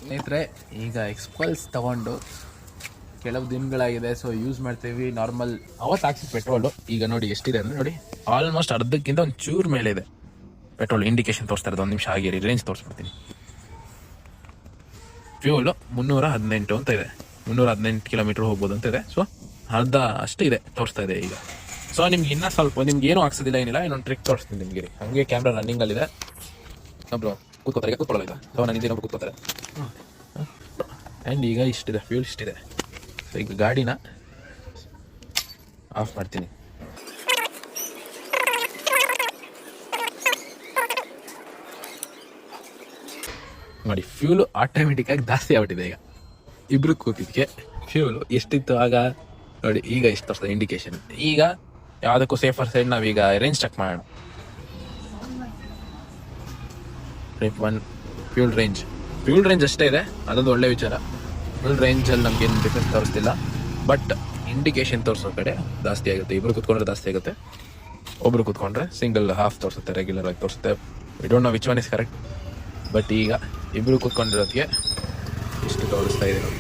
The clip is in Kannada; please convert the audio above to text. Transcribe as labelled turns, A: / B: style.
A: ಸ್ನೇಹಿತರೆ, ಈಗ ಎಕ್ಸ್ಪಲ್ಸ್ ತಗೊಂಡು ಕೆಲವು ದಿನಗಳಾಗಿದೆ. ಸೊ ಯೂಸ್ ಮಾಡ್ತೀವಿ. ನಾರ್ಮಲ್ ಅವತ್ತು ಹಾಕ್ಸಿದ ಪೆಟ್ರೋಲು ಈಗ ನೋಡಿ ಎಷ್ಟಿದೆ ಅಂದರೆ ನೋಡಿ, ಆಲ್ಮೋಸ್ಟ್ ಅರ್ಧಕ್ಕಿಂತ ಒಂದು ಚೂರು ಮೇಲೆ ಇದೆ ಪೆಟ್ರೋಲ್. ಇಂಡಿಕೇಶನ್ ತೋರಿಸ್ತಾ ಇರೋದು, ಒಂದು ನಿಮಿಷ ಆಗಿರಿ, ರೇಂಜ್ ತೋರಿಸ್ಬಿಡ್ತೀನಿ. ಫ್ಯೂಲು 318 ಅಂತ ಇದೆ, 318 ಕಿಲೋಮೀಟರ್ ಹೋಗ್ಬೋದು ಅಂತ ಇದೆ. ಸೊ ಅರ್ಧ ಅಷ್ಟು ಇದೆ ತೋರಿಸ್ತಾ ಇದೆ ಈಗ. ಸೊ ನಿಮ್ಗೆ ಇನ್ನೂ ಸ್ವಲ್ಪ, ನಿಮ್ಗೆ ಏನೂ ಹಾಕ್ಸೋದಿಲ್ಲ, ಏನಿಲ್ಲ, ಇನ್ನೊಂದು ಟ್ರಿಕ್ ತೋರಿಸ್ತೀನಿ ನಿಮಗೆ. ಹಾಗೆ ಕ್ಯಾಮ್ರಾ ರನ್ನಿಂಗಲ್ಲಿದೆ, ಒಬ್ಬರು ಕೂತ್ಕೋತಾರೆ, ಈಗ ಕೂತ್ಕೊಳ್ಳೋಲ್ಲ. ಸೊ ನಾನು ಇನ್ನೊಬ್ರು ಕೂತ್ಕೋತಾರೆ. ಆ್ಯಂಡ್ ಈಗ ಇಷ್ಟಿದೆ, ಫ್ಯೂಲ್ ಇಷ್ಟಿದೆ. ಸೊ ಈಗ ಗಾಡಿನ ಆಫ್ ಮಾಡ್ತೀನಿ. ನೋಡಿ, ಫ್ಯೂಲು ಆಟೋಮೆಟಿಕ್ಕಾಗಿ ಜಾಸ್ತಿ ಆಗ್ಬಿಟ್ಟಿದೆ ಈಗ. ಇಬ್ರು ಕೂತಿದ್ದಕ್ಕೆ ಫ್ಯೂಲು ಎಷ್ಟಿತ್ತು ಆಗ ನೋಡಿ, ಈಗ ಎಷ್ಟು ತೋರಿಸ್ತದೆ ಇಂಡಿಕೇಶನ್. ಈಗ ಯಾವುದಕ್ಕೂ ಸೇಫರ್ ಸೈಡ್ ನಾವೀಗ ರೇಂಜ್ ಚೆಕ್ ಮಾಡೋಣ. ಟ್ರಿಪ್ 1 ಫ್ಯೂಲ್ ರೇಂಜ್ ಅಷ್ಟೇ ಇದೆ, ಅದೊಂದು ಒಳ್ಳೆ ವಿಚಾರ. ಫ್ಯೂಲ್ ರೇಂಜಲ್ಲಿ ನಮ್ಗೇನು ಡಿಫ್ರೆನ್ಸ್ ತೋರಿಸ್ತಿಲ್ಲ, ಬಟ್ ಇಂಡಿಕೇಶನ್ ತೋರಿಸೋ ಕಡೆ ಜಾಸ್ತಿ ಆಗುತ್ತೆ. ಇಬ್ರು ಕೂತ್ಕೊಂಡ್ರೆ ಜಾಸ್ತಿ ಆಗುತ್ತೆ, ಒಬ್ರು ಕೂತ್ಕೊಂಡ್ರೆ ಸಿಂಗಲ್ ಹಾಫ್ ತೋರಿಸುತ್ತೆ, ರೆಗ್ಯುಲರ್ ಆಗಿ ತೋರಿಸುತ್ತೆ. We don't know which one is correct, but ಈಗ ಇಬ್ರು ಕೂತ್ಕೊಂಡಿರೋದಕ್ಕೆ ಇಷ್ಟು ತೋರಿಸ್ತಾ ಇದೆ ನೋಡಿ.